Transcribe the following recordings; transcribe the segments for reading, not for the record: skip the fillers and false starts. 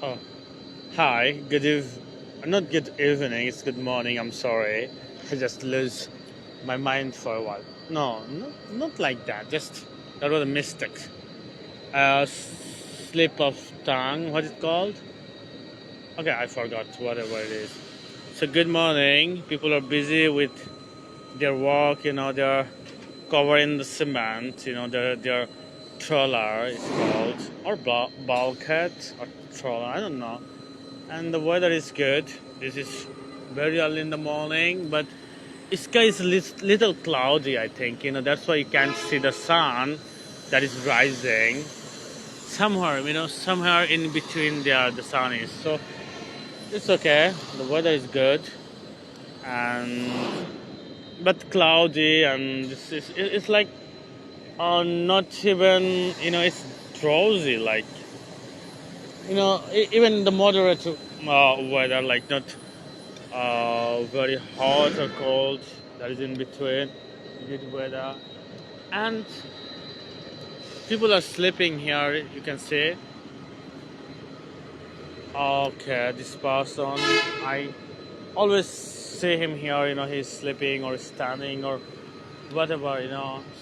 Oh, hi. Not good evening. It's good morning. I'm sorry. I just lose my mind for a while. No, not like that. Just that was a mistake. Slip of tongue. What is it called? Okay, I forgot. Whatever it is. So good morning. People are busy with their work. They're covering the cement. Their trawler is called or bulkhead or trawler. I don't know. And the weather is good. This is very early in the morning, but sky is little cloudy. I think that's why you can't see the sun that is rising. Somewhere in between there the sun is. So it's okay. The weather is good, and but cloudy, and it's like not even it's drowsy. Like even the moderate weather, like not very hot or cold, that is in between, good weather, and people are sleeping here. You can see. Okay, this person, I always see him here. He's sleeping or standing or whatever.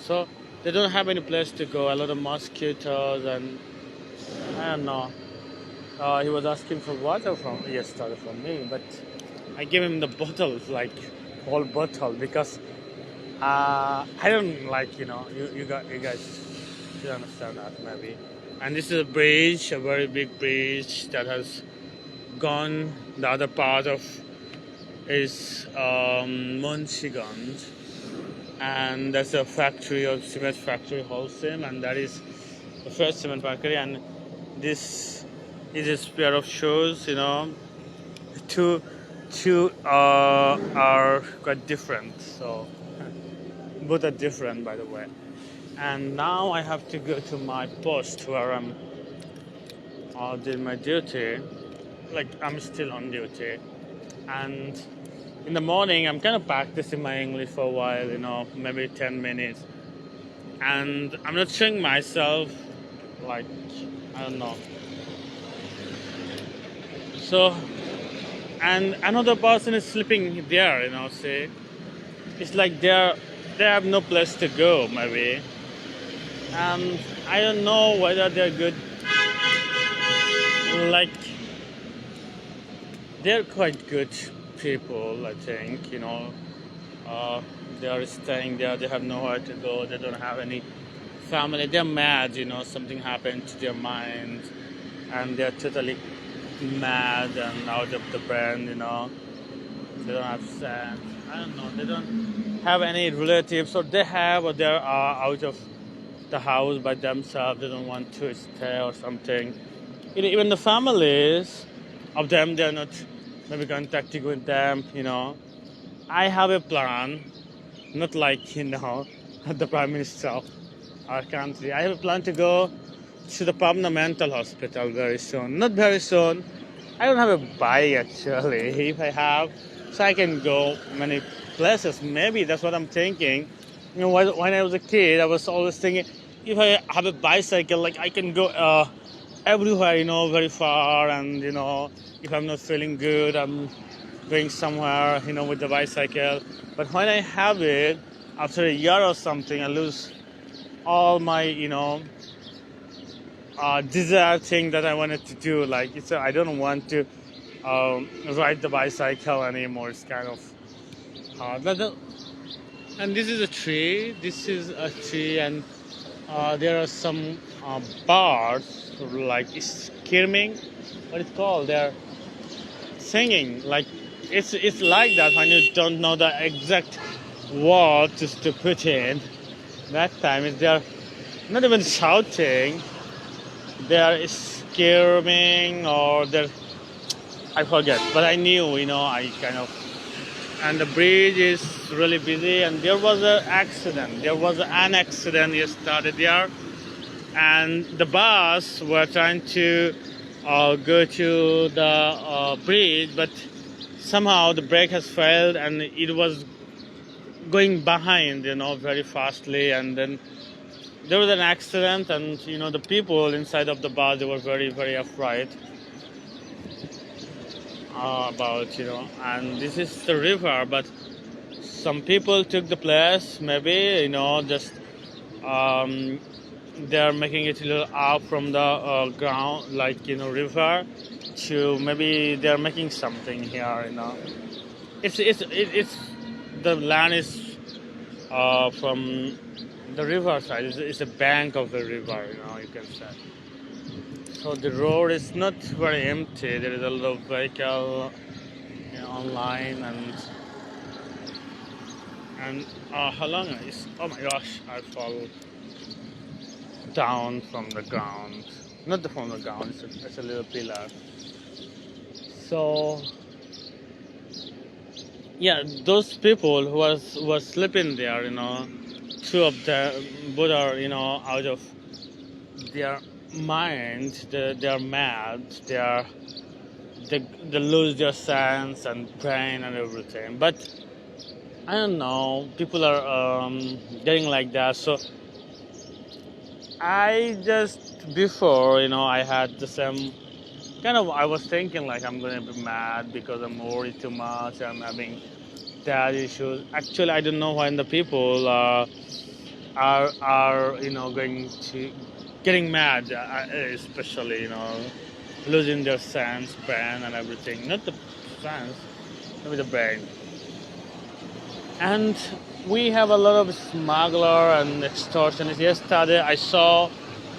So they don't have any place to go. A lot of mosquitoes, and I don't know. He was asking for water from yesterday from me, but I gave him the bottle, like whole bottle, because I don't like you guys should understand that maybe. And this is a bridge, a very big bridge that has gone. The other part of is Munchiganj, and that's a factory of cement factory Holcim, and that is the first cement factory. And this is a pair of shoes. Two are quite different. So both are different, by the way. And now I have to go to my post where I'm doing my duty. Like I'm still on duty, and in the morning I'm kind of practicing my English for a while. Maybe 10 minutes, and I'm not showing myself. Like I don't know. So, and another person is sleeping there. See, it's like they have no place to go, maybe. And I don't know whether they're good. Like, they're quite good people, I think. They are staying there. They have nowhere to go. They don't have any family. They're mad. Something happened to their mind, and they're totally mad and out of the brain. They don't have sense. I don't know. They don't have any relatives, or they have, or they're out of the house by themselves. They don't want to stay or something. Even the families of them, they're not maybe contacting with them. I have a plan, not like the prime minister of our country. I have a plan to go to the Pabna Mental Hospital very soon. Not very soon. I don't have a bike actually. If I have, so I can go many places. Maybe that's what I'm thinking. When I was a kid, I was always thinking, if I have a bicycle, like I can go everywhere, very far. And if I'm not feeling good, I'm going somewhere, with the bicycle. But when I have it, after a year or something, I lose all my, desired thing that I wanted to do. Like I don't want to ride the bicycle anymore. It's kind of hard. And this is a tree. This is a tree, and there are some birds like screaming. What it's called? They're singing. Like it's like that when you don't know the exact word to put in. That time they're not even shouting. They are screaming, or I forget. But I knew, I kind of. And the bridge is really busy, and there was an accident. There was an accident yesterday there, and the bus were trying to go to the bridge, but somehow the brake has failed, and it was going behind, very fastly, and then there was an accident, and the people inside of the bus, they were very, very afraid. about, and this is the river, but some people took the place, maybe, just um, they're making it a little up from the ground, like, river, to maybe they're making something here. It's the land is from the river side. It's a bank of the river, you can say. So the road is not very empty. There is a lot of vehicle online, and how long is? Oh my gosh! I fall down from the ground. Not from the ground. It's a little pillar. So yeah, those people who are sleeping there, two of them, both are out of their mind. They're mad. They lose their sense and brain and everything. But I don't know. People are getting like that. So I just before I had the same kind of. I was thinking like I'm gonna be mad because I'm worried too much. I'm having dad issues. Actually, I don't know when the people are going to getting mad, especially losing their sense, brain, and everything. Not the sense, maybe the brain. And we have a lot of smuggler and extortionists. Yesterday, I saw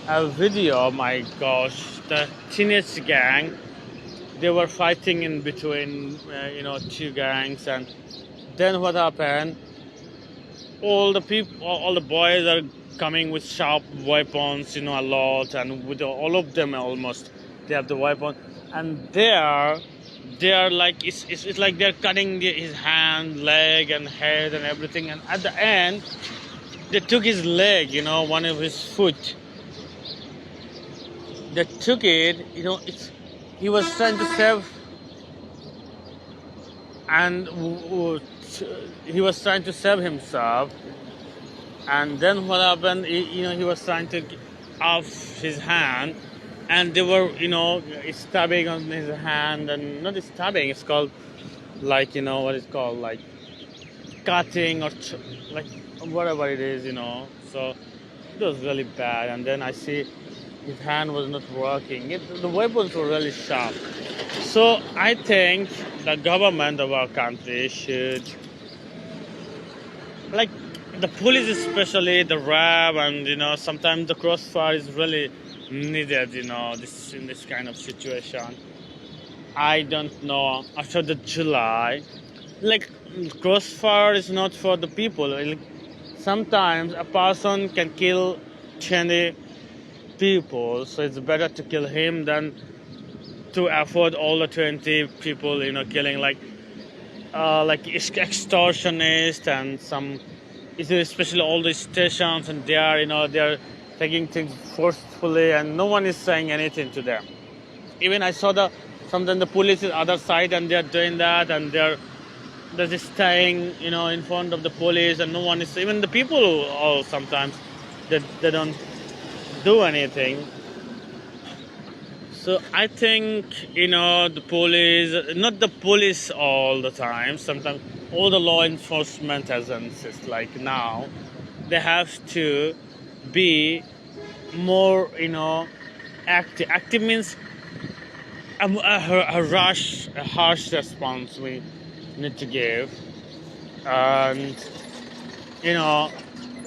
a video. My gosh, the teenage gang. They were fighting in between, two gangs, and then what happened? All the boys are coming with sharp weapons, a lot, and with all of them almost, they have the weapon, and they are like it's like they're cutting his hand, leg, and head and everything, and at the end, they took his leg, one of his foot. They took it, he was trying to save, and he was trying to save himself, and then what happened, he was trying to get off his hand, and they were stabbing on his hand, and not stabbing, it's called like what it's called, like cutting or like whatever it is, so it was really bad. And then I see his hand was not working. The weapons were really sharp. So I think the government of our country should, like the police, especially the RAB, and sometimes the crossfire is really needed. This in this kind of situation. I don't know after the July, like crossfire is not for the people. Like, sometimes a person can kill 20 people, so it's better to kill him than to afford all the 20 people, killing like extortionists and some, especially all the stations, and they're taking things forcefully, and no one is saying anything to them. Even I saw sometimes the police is other side, and they're doing that, and they're just staying, in front of the police, and no one is, even the people, sometimes they don't do anything. So I think, the police, not the police all the time, sometimes all the law enforcement agencies, like now, they have to be more, active. Active means a harsh response we need to give, and,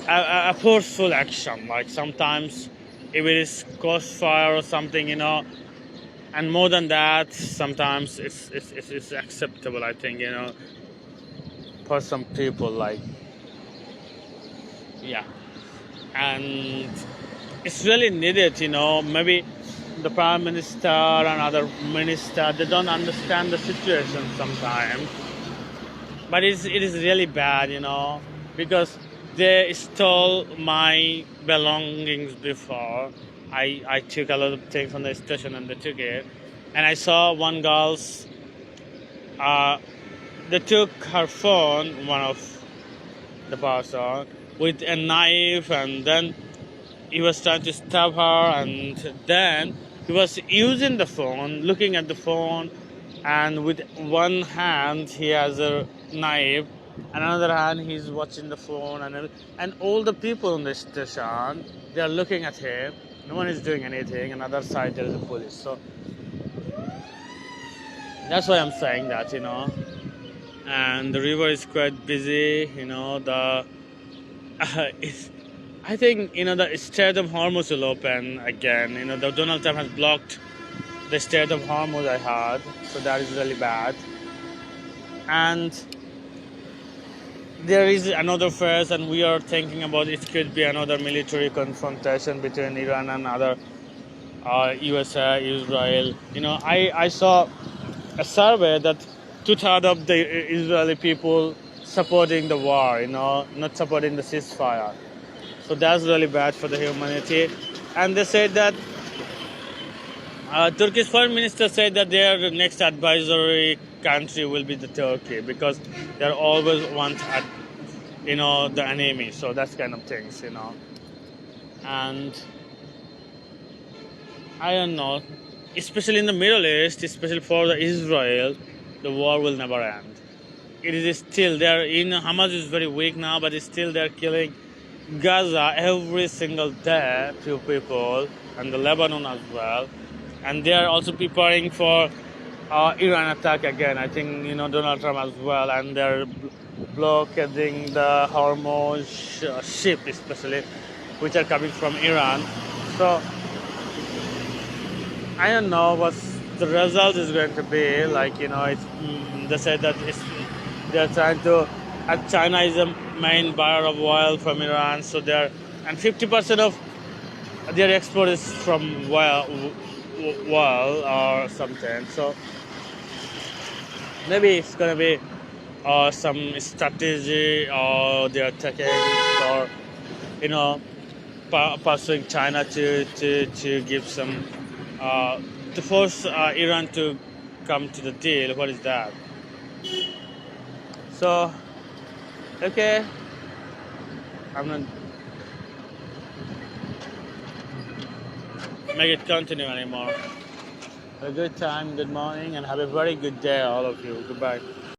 a forceful action, like sometimes if it is crossfire or something, and more than that, sometimes it's acceptable, I think, for some people, like, yeah. And it's really needed, maybe the prime minister and other minister, they don't understand the situation sometimes, but it is really bad, because they stole my belongings before. I took a lot of things from the station, and they took it. And I saw one girl's, they took her phone, one of the person, with a knife, and then he was trying to stab her, and then he was using the phone, looking at the phone, and with one hand he has a knife, and another hand he's watching the phone, and all the people on the station, they are looking at him. No one is doing anything. Another side there is a police. So that's why I'm saying that, and the river is quite busy. It's, I think the Strait of Hormuz will open again. The Donald Trump has blocked the Strait of Hormuz, I heard, so that is really bad. And there is another phase, and we are thinking about it could be another military confrontation between Iran and other USA, Israel. I saw a survey that 2/3 of the Israeli people supporting the war, not supporting the ceasefire. So that's really bad for the humanity. And they said that Turkish foreign minister said that their next advisory country will be the Turkey, because they always want the enemy. So that's kind of things. And I don't know, especially in the Middle East, especially for the Israel, the war will never end. It is still there. Hamas is very weak now, but it's still they're killing Gaza every single day, few people, and the Lebanon as well. And they are also preparing for Iran attack again. I think Donald Trump as well, and they're blockading the Hormuz ship, especially, which are coming from Iran. So I don't know what the result is going to be. They said that they're trying to. And China is the main buyer of oil from Iran, so and 50% of their export is from oil or something. So maybe it's gonna be some strategy, or they're taking, or pursuing China to give some to force Iran to come to the deal. What is that? So okay, I'm not make it continue anymore. Have a good time, good morning, and have a very good day, all of you. Goodbye.